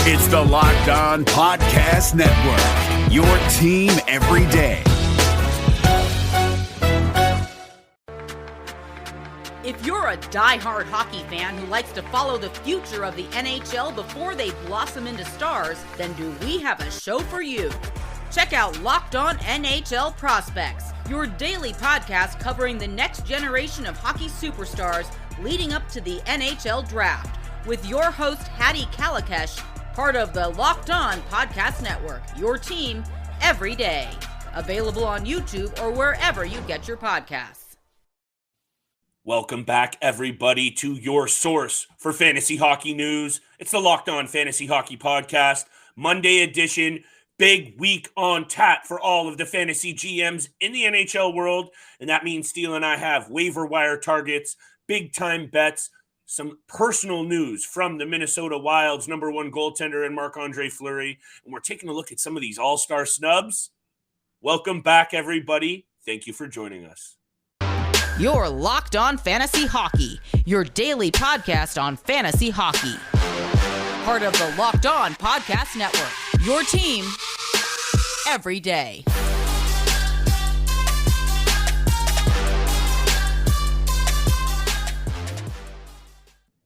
It's the Locked On Podcast Network, your team every day. If you're a die-hard hockey fan who likes to follow the future of the NHL before they blossom into stars, then do we have a show for you. Check out Locked On NHL Prospects, your daily podcast covering the next generation of hockey superstars leading up to the NHL Draft, with your host Hattie Kalakash, part of the Locked On Podcast Network, your team every day. Available on YouTube or wherever you get your podcasts. Welcome back, everybody, to your source for fantasy hockey news. It's the Locked On Fantasy Hockey Podcast, Monday edition. Big week on tap for all of the fantasy GMs in the NHL world. And that means Steele and I have waiver-wire targets, big-time bets, some personal news from the Minnesota Wild's number one goaltender and Marc-Andre Fleury. And we're taking a look at some of these all-star snubs. Welcome back, everybody. Thank you for joining us. You're Locked On Fantasy Hockey, your daily podcast on fantasy hockey. Part of the Locked On Podcast Network, your team every day.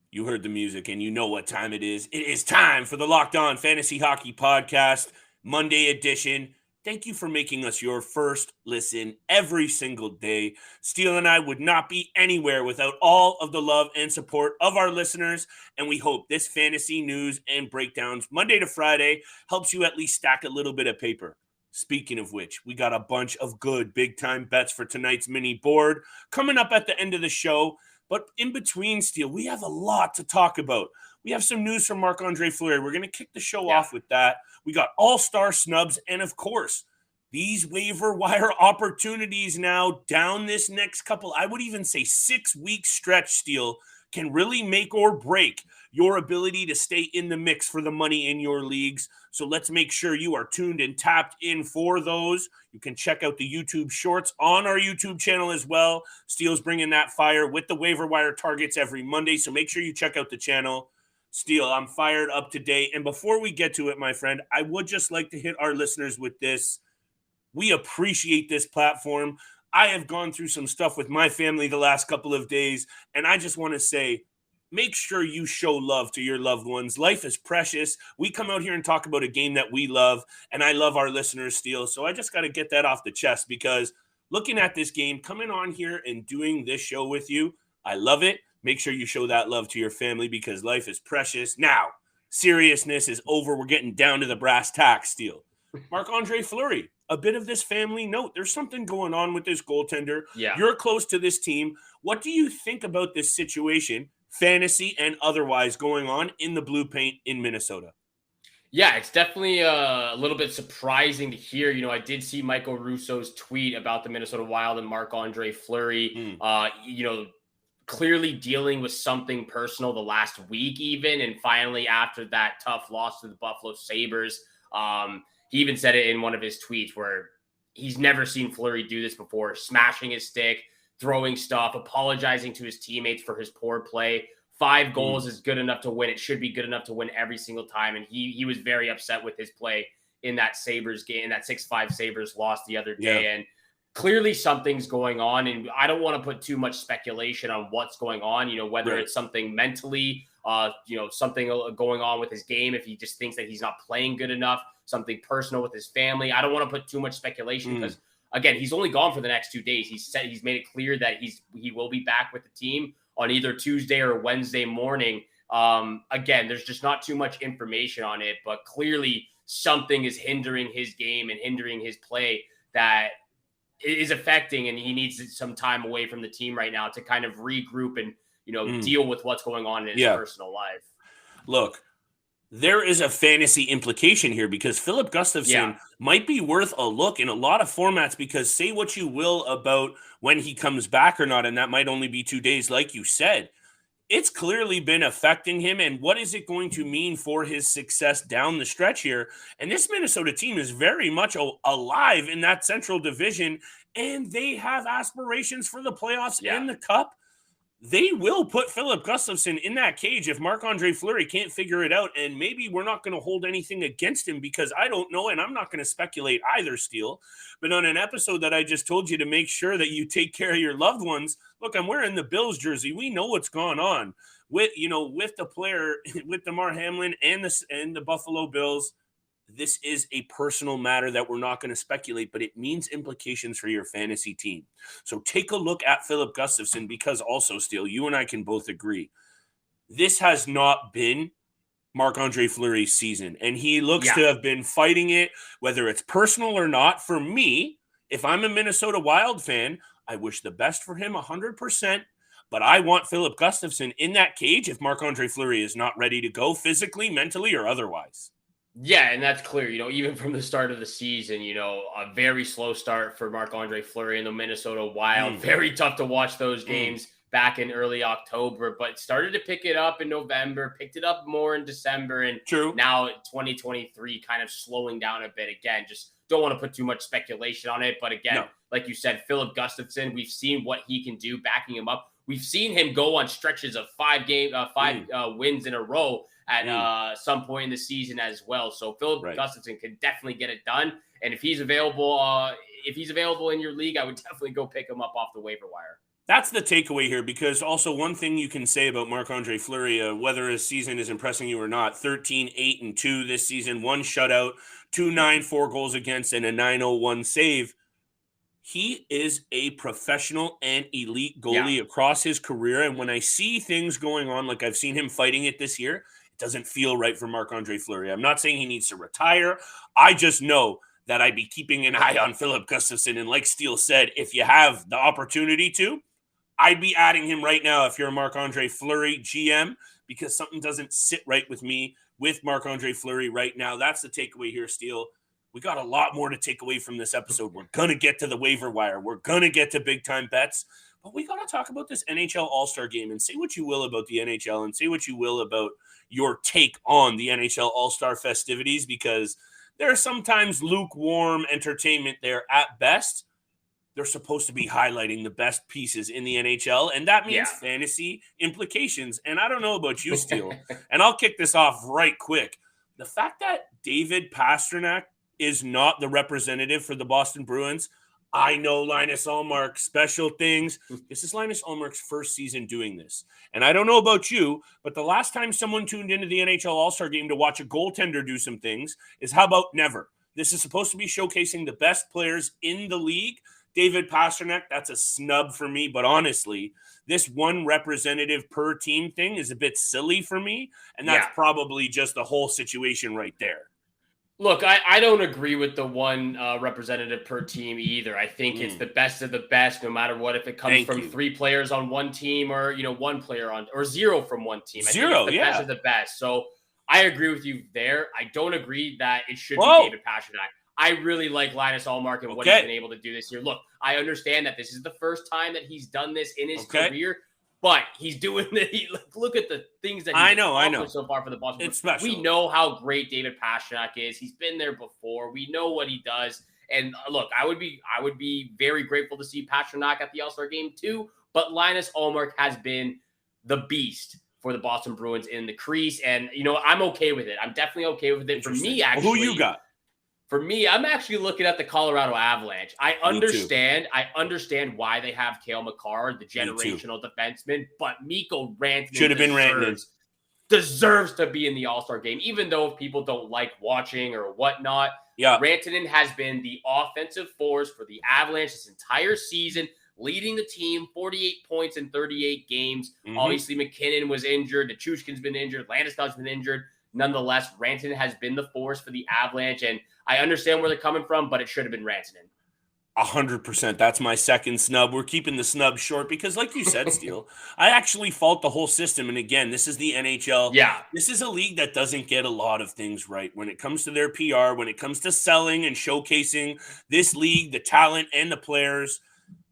You heard the music and you know what time it is. It is time for the Locked On Fantasy Hockey Podcast, Monday edition. Thank you for making us your first listen every single day. Steele and I would not be anywhere without all of the love and support of our listeners, and we hope this fantasy news and breakdowns Monday to Friday helps you at least stack a little bit of paper. Speaking of which, we got a bunch of good big-time bets for tonight's mini board coming up at the end of the show, but in between, Steele, we have a lot to talk about. We have some news from Marc-Andre Fleury. We're going to kick the show off with that. We got all-star snubs, and of course, these waiver wire opportunities now down this next couple, I would even say 6-week stretch, Steele, can really make or break your ability to stay in the mix for the money in your leagues. So let's make sure you are tuned and tapped in for those. You can check out the YouTube shorts on our YouTube channel as well. Steele's bringing that fire with the waiver wire targets every Monday, so make sure you check out the channel. Steele, I'm fired up today. And before we get to it, my friend, I would just like to hit our listeners with this. We appreciate this platform. I have gone through some stuff with my family the last couple of days, and I just want to say, make sure you show love to your loved ones. Life is precious. We come out here and talk about a game that we love, and I love our listeners, Steele. So I just got to get that off the chest because looking at this game, coming on here and doing this show with you, I love it. Make sure you show that love to your family because life is precious. Now, seriousness is over. We're getting down to the brass tacks, Steele. Marc-Andre Fleury, a bit of this family note. There's something going on with this goaltender. Yeah. You're close to this team. What do you think about this situation, fantasy and otherwise, going on in the blue paint in Minnesota? Yeah, it's definitely a little bit surprising to hear. You know, I did see Michael Russo's tweet about the Minnesota Wild and Marc-Andre Fleury. Clearly dealing with something personal the last week even, and finally after that tough loss to the Buffalo Sabres, he even said it in one of his tweets where he's never seen Fleury do this before, smashing his stick, throwing stuff, apologizing to his teammates for his poor play. 5 goals is good enough to win. It should be good enough to win every single time, and he was very upset with his play in that Sabres game, that 6-5 Sabres loss the other day, and clearly something's going on, and I don't want to put too much speculation on what's going on, whether it's something mentally, something going on with his game, if he just thinks that he's not playing good enough, something personal with his family. I don't want to put too much speculation because, again, he's only gone for the next 2 days. He's made it clear that he will be back with the team on either Tuesday or Wednesday morning. Again, there's just not too much information on it, but clearly something is hindering his game and hindering his play that is affecting, and he needs some time away from the team right now to kind of regroup and, deal with what's going on in his personal life. Look, there is a fantasy implication here because Filip Gustavssion might be worth a look in a lot of formats because say what you will about when he comes back or not, and that might only be 2 days, like you said. It's clearly been affecting him, and what is it going to mean for his success down the stretch here? And this Minnesota team is very much alive in that Central Division, and they have aspirations for the playoffs and the Cup. they will put Filip Gustavsson in that cage if Marc-Andre Fleury can't figure it out. And maybe we're not going to hold anything against him because I don't know, and I'm not going to speculate either, Steele. But on an episode that I just told you to make sure that you take care of your loved ones, look, I'm wearing the Bills jersey. We know what's going on with the player, with Damar Hamlin and the Buffalo Bills. This is a personal matter that we're not going to speculate, but it means implications for your fantasy team. So take a look at Filip Gustavsson because also, Steele, you and I can both agree, this has not been Marc-Andre Fleury's season, and he looks to have been fighting it, whether it's personal or not. For me, if I'm a Minnesota Wild fan, I wish the best for him 100%, but I want Filip Gustavsson in that cage if Marc-Andre Fleury is not ready to go physically, mentally, or otherwise. Yeah, and that's clear, even from the start of the season, a very slow start for Marc-Andre Fleury and the Minnesota Wild. Very tough to watch those games back in early October, but started to pick it up in November, picked it up more in December, and now 2023 kind of slowing down a bit again. Just don't want to put too much speculation on it, but again, like you said, Filip Gustavsson, we've seen what he can do backing him up. We've seen him go on stretches of five wins in a row at some point in the season as well. So Filip Gustavsson can definitely get it done. And if he's available, in your league, I would definitely go pick him up off the waiver wire. That's the takeaway here, because also one thing you can say about Marc-Andre Fleury, whether his season is impressing you or not, 13-8-2 this season, 1 shutout, 2.94 goals against, and a 901 save. He is a professional and elite goalie across his career. And when I see things going on, like I've seen him fighting it this year, it doesn't feel right for Marc-Andre Fleury. I'm not saying he needs to retire. I just know that I'd be keeping an eye on Filip Gustavsson. And like Steele said, if you have the opportunity to, I'd be adding him right now if you're a Marc-Andre Fleury GM, because something doesn't sit right with me with Marc-Andre Fleury right now. That's the takeaway here, Steele. We got a lot more to take away from this episode. We're going to get to the waiver wire. We're going to get to big-time bets. But we got to talk about this NHL All-Star game, and say what you will about the NHL and say what you will about your take on the NHL All-Star festivities, because there are sometimes lukewarm entertainment there at best. They're supposed to be highlighting the best pieces in the NHL, and that means fantasy implications. And I don't know about you, Steele, and I'll kick this off right quick. The fact that David Pastrnak is not the representative for the Boston Bruins. I know Linus Ullmark, special things. This is Linus Ullmark's first season doing this. And I don't know about you, but the last time someone tuned into the NHL All-Star game to watch a goaltender do some things is how about never? This is supposed to be showcasing the best players in the league. David Pastrnak, that's a snub for me. But honestly, this one representative per team thing is a bit silly for me. And that's probably just the whole situation right there. Look, I don't agree with the one representative per team either. I think it's the best of the best, no matter what. If it comes from 3 players on one team, or 1 player on, or 0 from one team, I think it's the best of the best. So I agree with you there. I don't agree that it should be David Pastrnak. I really like Linus Ullmark and what he's been able to do this year. Look, I understand that this is the first time that he's done this in his career. But he's doing it. Look at the things that he's accomplished so far for the Boston Bruins. It's special. We know how great David Pastrnak is. He's been there before. We know what he does. And look, I would be very grateful to see Pastrnak at the All-Star game too. But Linus Ullmark has been the beast for the Boston Bruins in the crease. And, I'm okay with it. I'm definitely okay with it. For me, actually. Who you got? For me, I'm actually looking at the Colorado Avalanche. I understand why they have Cale Makar, the generational defenseman, but Mikko Rantanen should have been Rantanen. Deserves to be in the All-Star game, even though people don't like watching or whatnot. Yeah. Rantanen has been the offensive force for the Avalanche this entire season, leading the team, 48 points in 38 games. Obviously, McKinnon was injured. Nichushkin's been injured. Landeskog's been injured. Nonetheless, Rantanen has been the force for the Avalanche, and I understand where they're coming from, but it should have been Rantanen. 100%. That's my second snub. We're keeping the snub short because, like you said, Steele, I actually fault the whole system. And again, this is the NHL. Yeah. This is a league that doesn't get a lot of things right when it comes to their PR, when it comes to selling and showcasing this league, the talent and the players.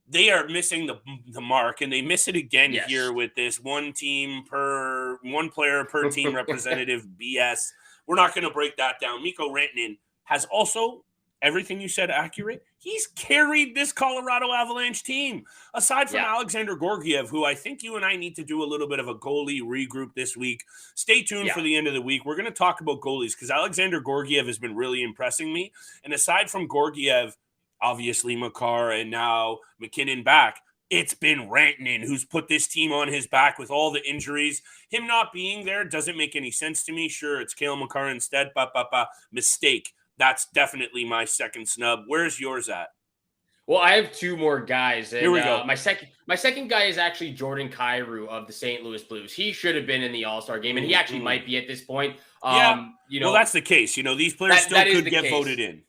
They are missing the mark, and they miss it again here with this one player per team representative BS. We're not going to break that down. Mikko Rantanen has also everything you said accurate. He's carried this Colorado Avalanche team. Aside from Alexander Georgiev, who I think you and I need to do a little bit of a goalie regroup this week. Stay tuned for the end of the week. We're going to talk about goalies because Alexander Georgiev has been really impressing me. And aside from Georgiev, obviously Makar and now McKinnon back, it's been Rantanen who's put this team on his back with all the injuries. Him not being there doesn't make any sense to me. Sure, it's Cale Makar instead. Mistake. That's definitely my second snub. Where's yours at? Well, I have two more guys. And, here we go. My second guy is actually Jordan Kyrou of the St. Louis Blues. He should have been in the All-Star game, and he actually might be at this point. Well, that's the case. These players still could get voted in.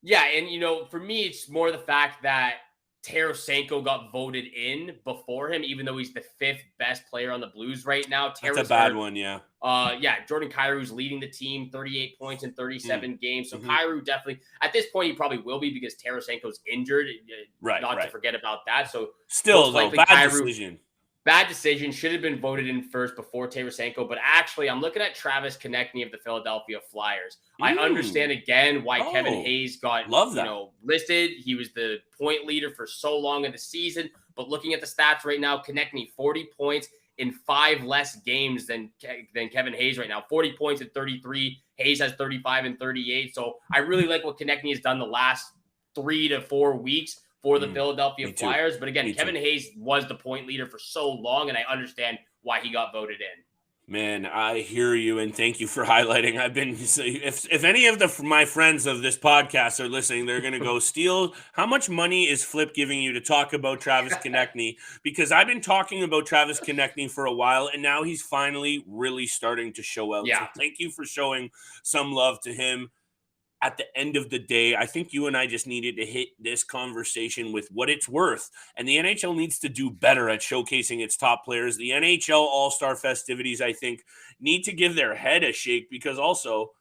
Yeah, and, for me, it's more the fact that Tarasenko got voted in before him, even though he's the fifth best player on the Blues right now. That's a bad one, yeah. Jordan Kyrou's leading the team, 38 points in 37 games. So Kyrou definitely, at this point, he probably will be because Tarasenko's injured. Not to forget about that. So still, though, bad decision. Bad decision. Should have been voted in first before Tarasenko. But actually, I'm looking at Travis Konechny of the Philadelphia Flyers. I understand again why Kevin Hayes got listed. He was the point leader for so long in the season. But looking at the stats right now, Konechny 40 points in 5 less games than Kevin Hayes right now. 40 points in 33. Hayes has 35 and 38. So I really like what Konechny has done the last 3 to 4 weeks for the Philadelphia Flyers. But again, Kevin Hayes was the point leader for so long, and I understand why he got voted in. Man, I hear you, and thank you for highlighting. I've been if any of my friends of this podcast are listening, they're going to go, Steele, how much money is Flip giving you to talk about Travis Konechny? Because I've been talking about Travis Konechny for a while, and now he's finally really starting to show out. So thank you for showing some love to him. At the end of the day, I think you and I just needed to hit this conversation with what it's worth. And the NHL needs to do better at showcasing its top players. The NHL All-Star festivities, I think, need to give their head a shake because also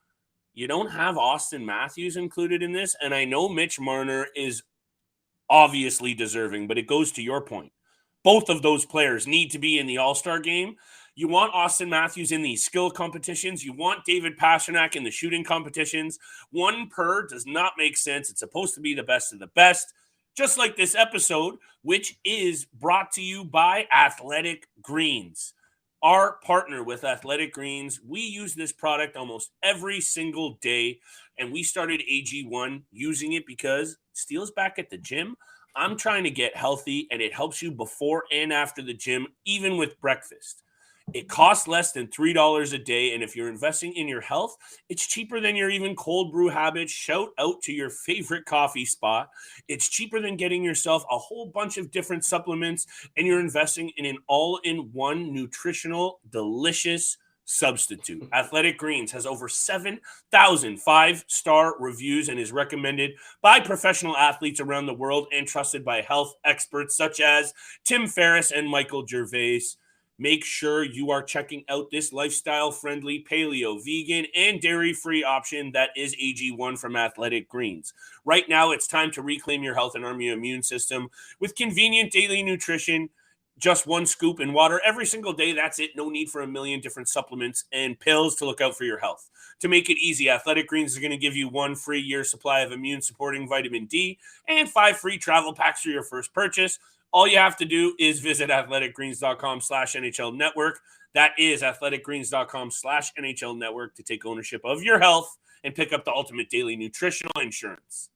you don't have Austin Matthews included in this. And I know Mitch Marner is obviously deserving, but it goes to your point. Both of those players need to be in the All-Star game. You want Austin Matthews in the skill competitions. You want David Pastrnak in the shooting competitions. One per does not make sense. It's supposed to be the best of the best. Just like this episode, which is brought to you by Athletic Greens. Our partner with Athletic Greens, we use this product almost every single day. And we started AG1 using it because Steele's back at the gym. I'm trying to get healthy, and it helps you before and after the gym, even with breakfast. It costs less than $3 a day, and if you're investing in your health, it's cheaper than your even cold brew habits. Shout out to your favorite coffee spot. It's cheaper than getting yourself a whole bunch of different supplements, and you're investing in an all-in-one nutritional, delicious substitute. Athletic Greens has over 7,000 5-star reviews and is recommended by professional athletes around the world and trusted by health experts such as Tim Ferriss and Michael Gervais. Make sure you are checking out this lifestyle-friendly paleo, vegan, and dairy-free option that is AG1 from Athletic Greens. Right now, it's time to reclaim your health and arm your immune system with convenient daily nutrition. Just 1 scoop in water every single day. That's it. No need for a million different supplements and pills to look out for your health. To make it easy, Athletic Greens is going to give you 1 free year supply of immune-supporting vitamin D and 5 free travel packs for your first purchase. All you have to do is visit athleticgreens.com/NHL Network. That is athleticgreens.com/NHL Network to take ownership of your health and pick up the ultimate daily nutritional insurance.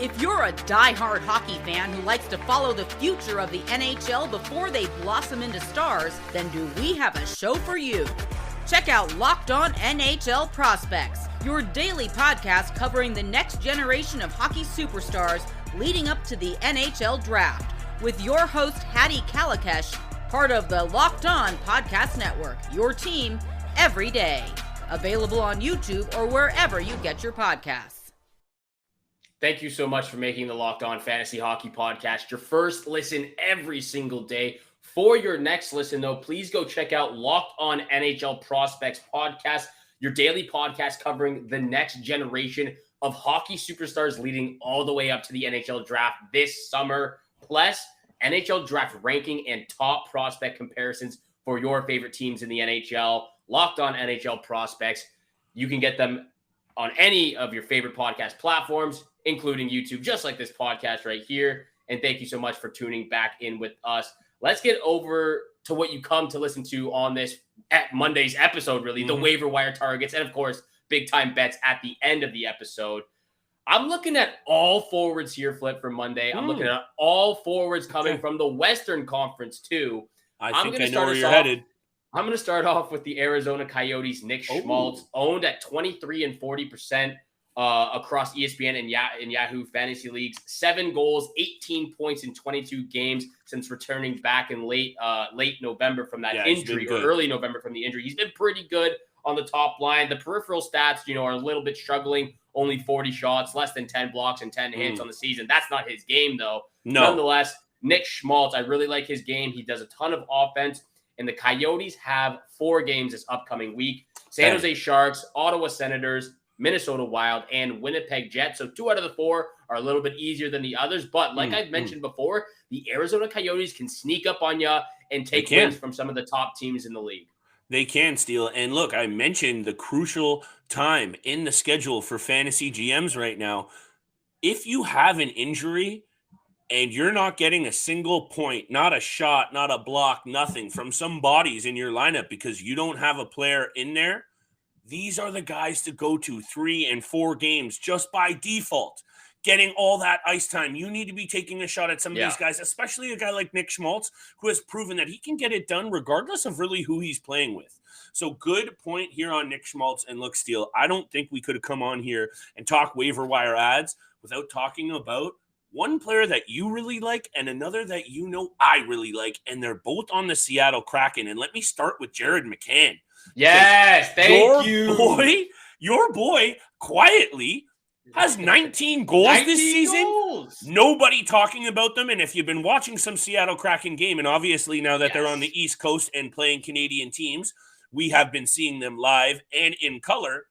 If you're a die-hard hockey fan who likes to follow the future of the NHL before they blossom into stars, then do we have a show for you. Check out Locked On NHL Prospects, your daily podcast covering the next generation of hockey superstars leading up to the NHL Draft, with your host Hattie Kalakash, part of the Locked On Podcast Network, your team every day. Available on YouTube or wherever you get your podcasts. Thank you so much for making the Locked On Fantasy Hockey Podcast your first listen every single day. For your next listen, though, please go check out Locked On NHL Prospects Podcast, your daily podcast covering the next generation of hockey superstars leading all the way up to the NHL Draft this summer, plus NHL Draft ranking and top prospect comparisons for your favorite teams in the NHL. Locked On NHL Prospects. You can get them on any of your favorite podcast platforms, including YouTube, just like this podcast right here. And thank you so much for tuning back in with us. Let's get over to what you come to listen to on this at Monday's episode, really, the waiver wire targets, and of course, big time bets at the end of the episode. I'm looking at all forwards here, Flip, for Monday. I'm looking at all forwards coming from the Western Conference, too. I think I know where you're headed. I'm going to start off with the Arizona Coyotes, Nick Schmaltz, owned at 23 and 40% across ESPN and Yahoo Fantasy Leagues. 7 goals, 18 points in 22 games since returning back in late November from that injury, or early November from the injury. He's been pretty good on the top line. The peripheral stats, are a little bit struggling. Only 40 shots, less than 10 blocks and 10 hits on the season. That's not his game, though. No. Nonetheless, Nick Schmaltz, I really like his game. He does a ton of offense. And the Coyotes have 4 games this upcoming week. San Jose Sharks, Ottawa Senators, Minnesota Wild, and Winnipeg Jets. So 2 out of the 4 are a little bit easier than the others. But like I've mentioned before, the Arizona Coyotes can sneak up on you and take wins from some of the top teams in the league. They can steal. And look, I mentioned the crucial time in the schedule for fantasy GMs right now. If you have an injury and you're not getting a single point, not a shot, not a block, nothing from some bodies in your lineup because you don't have a player in there, these are the guys to go to 3 and 4 games just by default. Getting all that ice time. You need to be taking a shot at some of these guys, especially a guy like Nick Schmaltz, who has proven that he can get it done regardless of really who he's playing with. So good point here on Nick Schmaltz. And look, Steele, I don't think we could have come on here and talk waiver wire ads without talking about one player that you really like and another that I really like, and they're both on the Seattle Kraken. And let me start with Jared McCann. Yes, thank you. Your boy quietly has 19 goals this season. Nobody talking about them. And if you've been watching some Seattle Kraken game, and obviously now that they're on the East Coast and playing Canadian teams, we have been seeing them live and in color.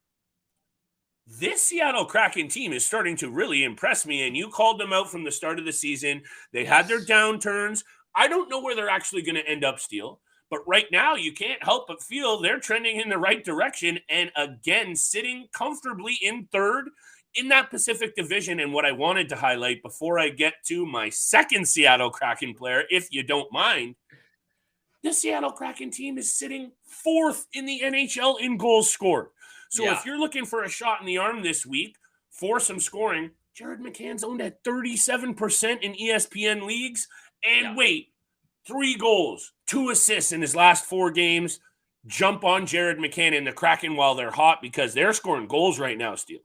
This Seattle Kraken team is starting to really impress me, and you called them out from the start of the season. They had their downturns. I don't know where they're actually going to end up, Steele, but right now you can't help but feel they're trending in the right direction, and again, sitting comfortably in third in that Pacific Division. And what I wanted to highlight before I get to my second Seattle Kraken player, if you don't mind, the Seattle Kraken team is sitting 4th in the NHL in goals scored. So if you're looking for a shot in the arm this week for some scoring, Jared McCann's owned at 37% in ESPN leagues. And wait, 3 goals, 2 assists in his last 4 games. Jump on Jared McCann and the Kraken while they're hot, because they're scoring goals right now, Steele.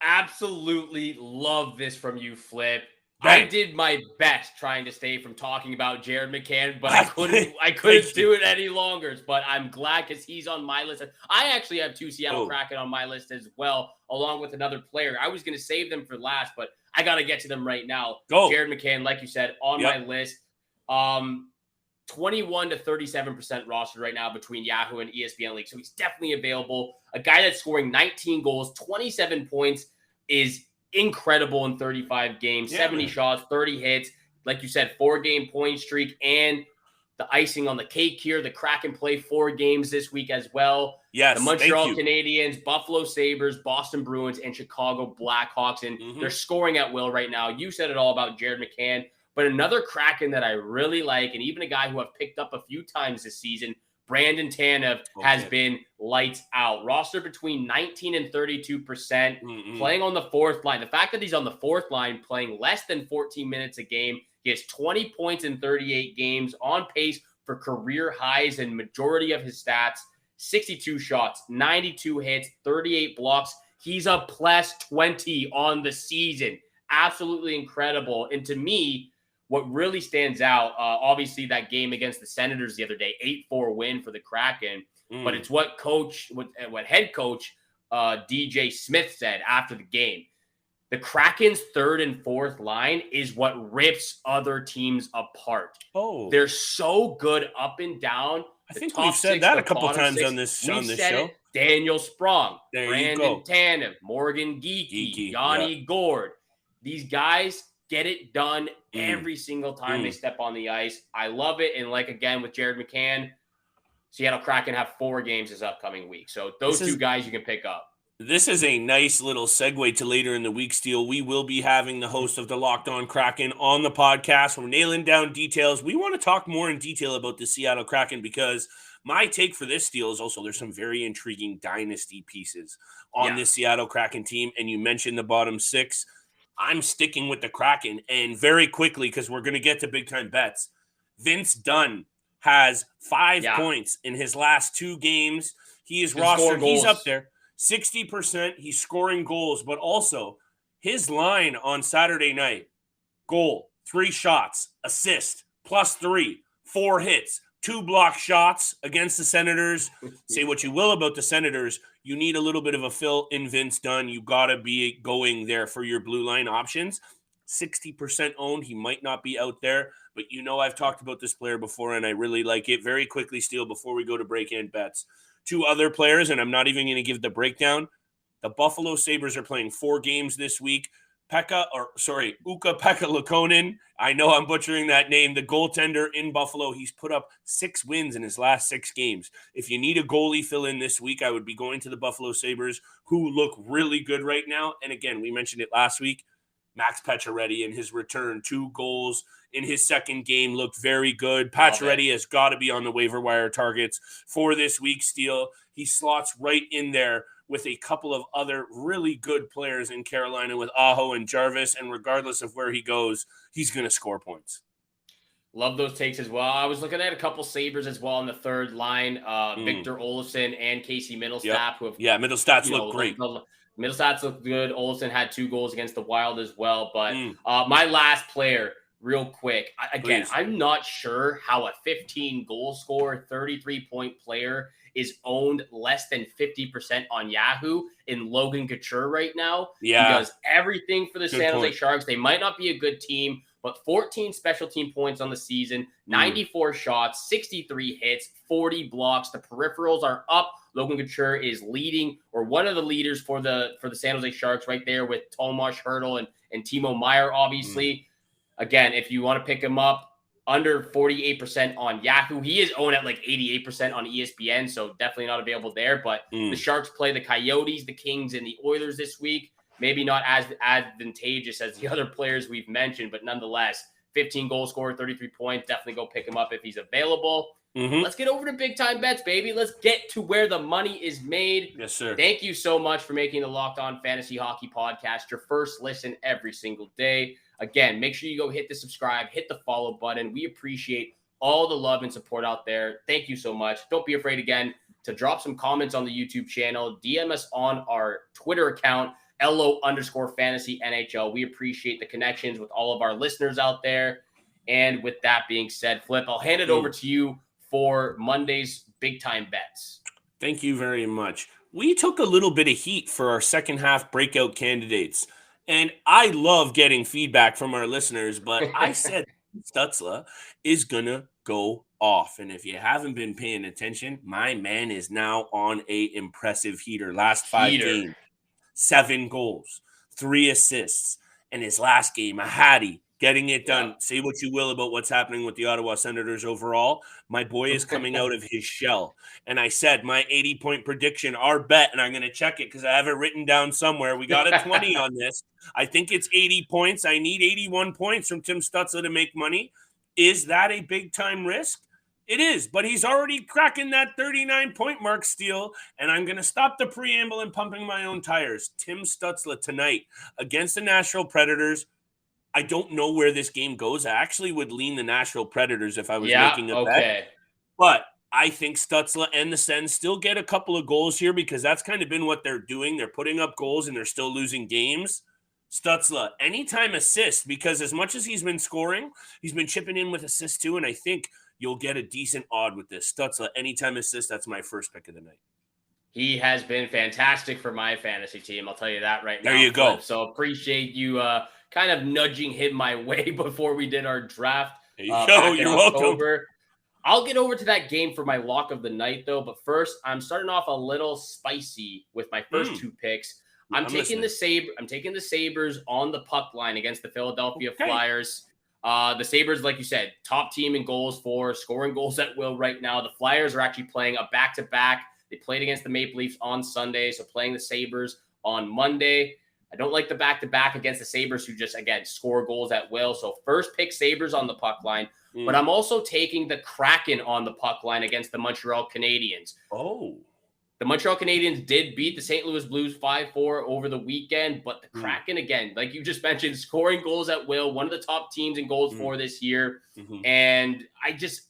Absolutely love this from you, Flip. Right. I did my best trying to stay from talking about Jared McCann, but I couldn't do it any longer. But I'm glad because he's on my list. I actually have 2 Seattle Kraken on my list as well, along with another player. I was going to save them for last, but I got to get to them right now. Go. Jared McCann, like you said, on my list. 21 to 37% rostered right now between Yahoo and ESPN League. So he's definitely available. A guy that's scoring 19 goals, 27 points is incredible in 35 games, 70 shots, 30 hits. Like you said, 4-game point streak, and the icing on the cake here. The Kraken play 4 games this week as well. Yes, the Montreal Canadiens, Buffalo Sabres, Boston Bruins, and Chicago Blackhawks. And they're scoring at will right now. You said it all about Jared McCann. But another Kraken that I really like, and even a guy who I've picked up a few times this season, Brandon Tanev, has been lights out. Roster between 19 and 32%, playing on the 4th line. The fact that he's on the 4th line, playing less than 14 minutes a game, he has 20 points in 38 games, on pace for career highs in majority of his stats. 62 shots, 92 hits, 38 blocks. He's a plus 20 on the season. Absolutely incredible. And to me, what really stands out, obviously that game against the Senators the other day, 8-4 win for the Kraken, but it's what head coach DJ Smith said after the game. The Kraken's 3rd and 4th line is what rips other teams apart. They're so good up and down. I think we've said that a couple times on this show. Daniel Sprong, there Brandon Tanev, Morgan Geekie, Yanni Gord. These guys get it done every single time they step on the ice. I love it. And like, again, with Jared McCann, Seattle Kraken have 4 games this upcoming week. So those 2 guys you can pick up. This is a nice little segue to later in the week, Steele. We will be having the host of the Locked On Kraken on the podcast. We're nailing down details. We want to talk more in detail about the Seattle Kraken because my take for this, Steele, is also there's some very intriguing dynasty pieces on this Seattle Kraken team. And you mentioned the bottom six. I'm sticking with the Kraken. And very quickly, because we're going to get to big-time bets, Vince Dunn has 5 points in his last 2 games. He is rostered. He's up there. 60%, he's scoring goals, but also his line on Saturday night, goal, 3 shots, assist, +3, 4 hits, 2 block shots against the Senators. Say what you will about the Senators, you need a little bit of a fill in Vince Dunn. You got to be going there for your blue line options. 60% owned, he might not be out there, but I've talked about this player before, and I really like it. Very quickly, Steele, before we go to break-in bets. 2 other players, and I'm not even going to give the breakdown. The Buffalo Sabres are playing 4 games this week. Ukko-Pekka Luukkonen. I know I'm butchering that name. The goaltender in Buffalo, he's put up 6 wins in his last 6 games. If you need a goalie fill-in this week, I would be going to the Buffalo Sabres, who look really good right now. And again, we mentioned it last week. Max Pacioretty in his return, 2 goals in his second game, looked very good. Pacioretty has got to be on the waiver wire targets for this week's Steele. He slots right in there with a couple of other really good players in Carolina with Aho and Jarvis, and regardless of where he goes, he's going to score points. Love those takes as well. I was looking at a couple Sabres as well on the third line, Victor Olofsson and Casey Middlestat. Middlestats look great. Middlestats look good. Olofsson had 2 goals against the Wild as well. But my last player, real quick. I'm not sure how a 15-goal scorer, 33-point player is owned less than 50% on Yahoo in Logan Couture right now. Yeah. He does everything for the San Jose Sharks. They might not be a good team, but 14 special team points on the season, 94 shots, 63 hits, 40 blocks. The peripherals are up. Logan Couture is leading, or one of the leaders for the San Jose Sharks right there with Tomas Hertl and Timo Meier, obviously. Again, if you want to pick him up, under 48% on Yahoo. He is owned at like 88% on ESPN, so definitely not available there. But the Sharks play the Coyotes, the Kings, and the Oilers this week. Maybe not as advantageous as the other players we've mentioned, but nonetheless, 15 goal scorer, 33 points. Definitely go pick him up if he's available. Let's get over to big time bets, baby. Let's get to where the money is made. Yes, sir. Thank you so much for making the Locked On Fantasy Hockey Podcast your first listen every single day. Again, make sure you go hit the subscribe, hit the follow button. We appreciate all the love and support out there. Thank you so much. Don't be afraid, again, to drop some comments on the YouTube channel. DM us on our Twitter account, LO_fantasy NHL. We appreciate the connections with all of our listeners out there. And with that being said, Flip, I'll hand it over to you for Monday's big time bets. Thank you very much. We took a little bit of heat for our second half breakout candidates. And I love getting feedback from our listeners, but I said Stützle is going to go off. And if you haven't been paying attention, my man is now on a impressive heater. Last 5 games, 7 goals, 3 assists. And his last game, a hattie, getting it done. Yeah. Say what you will about what's happening with the Ottawa Senators overall. My boy is coming out of his shell. And I said my 80-point prediction, our bet, and I'm going to check it because I have it written down somewhere. We got a 20 on this. I think it's 80 points. I need 81 points from Tim Stützle to make money. Is that a big-time risk? It is, but he's already cracking that 39-point mark, Steele, and I'm going to stop the preamble and pumping my own tires. Tim Stützle tonight against the Nashville Predators. I don't know where this game goes. I actually would lean the Nashville Predators if I was making a bet. But I think Stützle and the Sens still get a couple of goals here because that's kind of been what they're doing. They're putting up goals and they're still losing games. Stützle, anytime assist, because as much as he's been scoring, he's been chipping in with assists too, and I think you'll get a decent odd with this. Stützle, anytime assist, that's my first pick of the night. He has been fantastic for my fantasy team. I'll tell you that right now. There you go. So appreciate you kind of nudging him my way before we did our draft. There you go. You're welcome. I'll get over to that game for my lock of the night, though. But first, I'm starting off a little spicy with my first 2 picks. I'm taking the Sabres on the puck line against the Philadelphia Flyers. The Sabres, like you said, top team in goals for, scoring goals at will right now. The Flyers are actually playing a back-to-back They played against the Maple Leafs on Sunday, so playing the Sabres on Monday. I don't like the back-to-back against the Sabres, who just, again, score goals at will. So first pick Sabres on the puck line, but I'm also taking the Kraken on the puck line against the Montreal Canadiens. Oh. The Montreal Canadiens did beat the St. Louis Blues 5-4 over the weekend, but the Kraken, again, like you just mentioned, scoring goals at will, one of the top teams in goals for this year. And I just,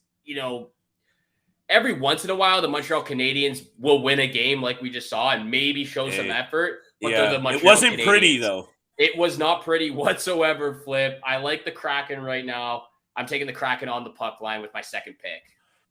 every once in a while, the Montreal Canadiens will win a game like we just saw and maybe show some effort. But the Montreal it wasn't Canadiens. Pretty, though. It was not pretty whatsoever, Flip. I like the Kraken right now. I'm taking the Kraken on the puck line with my second pick.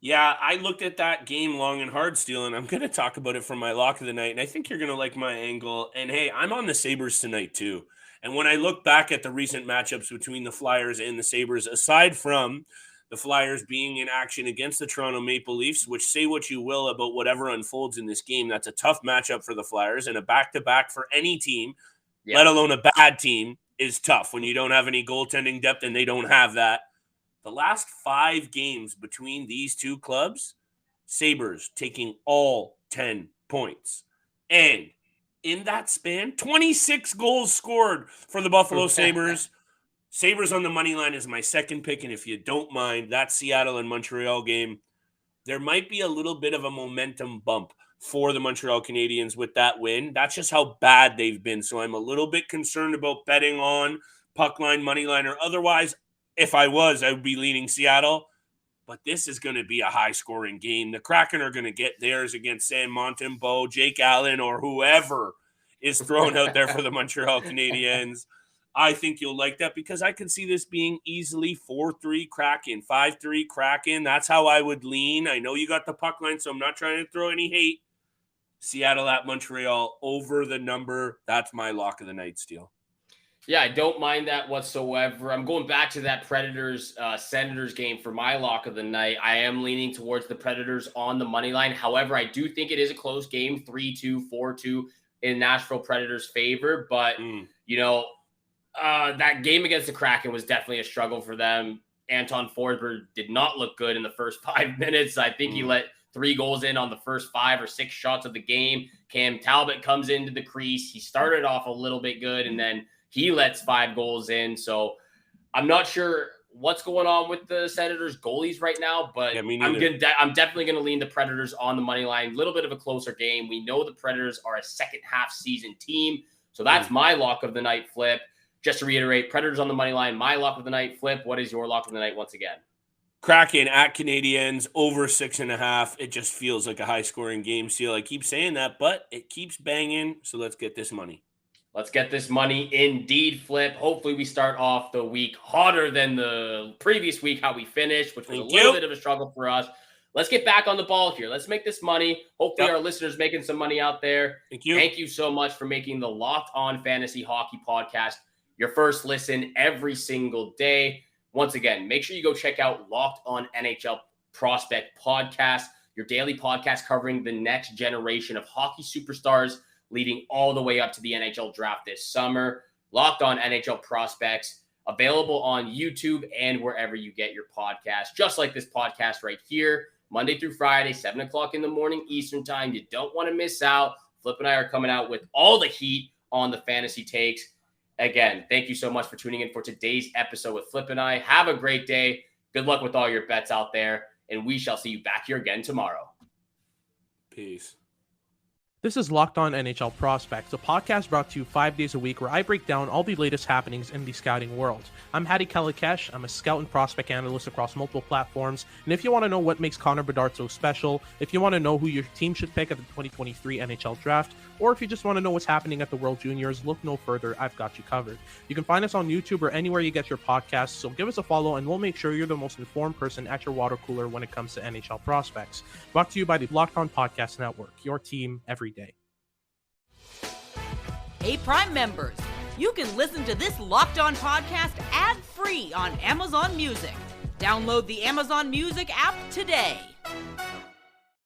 Yeah, I looked at that game long and hard, Steele, and I'm going to talk about it for my lock of the night, and I think you're going to like my angle. And, hey, I'm on the Sabres tonight, too. And when I look back at the recent matchups between the Flyers and the Sabres, aside from the Flyers being in action against the Toronto Maple Leafs, which say what you will about whatever unfolds in this game, that's a tough matchup for the Flyers, and a back-to-back for any team, let alone a bad team, is tough when you don't have any goaltending depth, and they don't have that. The last 5 games between these two clubs, Sabres taking all 10 points. And in that span, 26 goals scored for the Buffalo Sabres. Sabres on the money line is my second pick. And if you don't mind, that Seattle and Montreal game, there might be a little bit of a momentum bump for the Montreal Canadiens with that win. That's just how bad they've been. So I'm a little bit concerned about betting on puck line, money line, or otherwise. If I was, I would be leaning Seattle. But this is going to be a high-scoring game. The Kraken are going to get theirs against Sam Montembeault, Jake Allen, or whoever is thrown out there for the Montreal Canadiens. I think you'll like that because I can see this being easily 4-3 Kraken, 5-3 Kraken. That's how I would lean. I know you got the puck line, so I'm not trying to throw any hate. Seattle at Montreal over the number. That's my lock of the night, Steele. Yeah, I don't mind that whatsoever. I'm going back to that Predators-Senators game for my lock of the night. I am leaning towards the Predators on the money line. However, I do think it is a close game, 3-2, 4-2 in Nashville Predators' favor. But, that game against the Kraken was definitely a struggle for them. Anton Forsberg did not look good in the first 5 minutes. I think he let 3 goals in on the first 5 or 6 shots of the game. Cam Talbot comes into the crease. He started off a little bit good, and then he lets 5 goals in. So I'm not sure what's going on with the Senators goalies right now, but I'm definitely going to lean the Predators on the money line. A little bit of a closer game. We know the Predators are a second half season team. So that's my lock of the night, Flip. Just to reiterate, Predators on the money line, my lock of the night. Flip, what is your lock of the night once again? Kraken at Canadiens over 6.5. It just feels like a high scoring game, Steele. I keep saying that, but it keeps banging. So let's get this money. Let's get this money indeed, Flip. Hopefully we start off the week hotter than the previous week, how we finished, which was a little bit of a struggle for us. Let's get back on the ball here. Let's make this money. Hopefully our listeners making some money out there. Thank you. Thank you so much for making the Locked On Fantasy Hockey Podcast your first listen every single day. Once again, make sure you go check out Locked On NHL Prospect Podcast, your daily podcast covering the next generation of hockey superstars leading all the way up to the NHL draft this summer. Locked On NHL Prospects, available on YouTube and wherever you get your podcast, just like this podcast right here, Monday through Friday, 7 o'clock in the morning Eastern time. You don't want to miss out. Flip and I are coming out with all the heat on the fantasy takes. Again, thank you so much for tuning in for today's episode with Flip and I. Have a great day. Good luck with all your bets out there, and we shall see you back here again tomorrow. Peace. This is Locked On NHL Prospects, a podcast brought to you 5 days a week where I break down all the latest happenings in the scouting world. I'm Hadi Kalikesh. I'm a scout and prospect analyst across multiple platforms. And if you want to know what makes Connor Bedard so special, if you want to know who your team should pick at the 2023 NHL Draft, or if you just want to know what's happening at the World Juniors, look no further. I've got you covered. You can find us on YouTube or anywhere you get your podcasts, so give us a follow and we'll make sure you're the most informed person at your water cooler when it comes to NHL prospects. Brought to you by the Locked On Podcast Network, your team every day. Hey, Prime members, you can listen to this Locked On podcast ad-free on Amazon Music. Download the Amazon Music app today.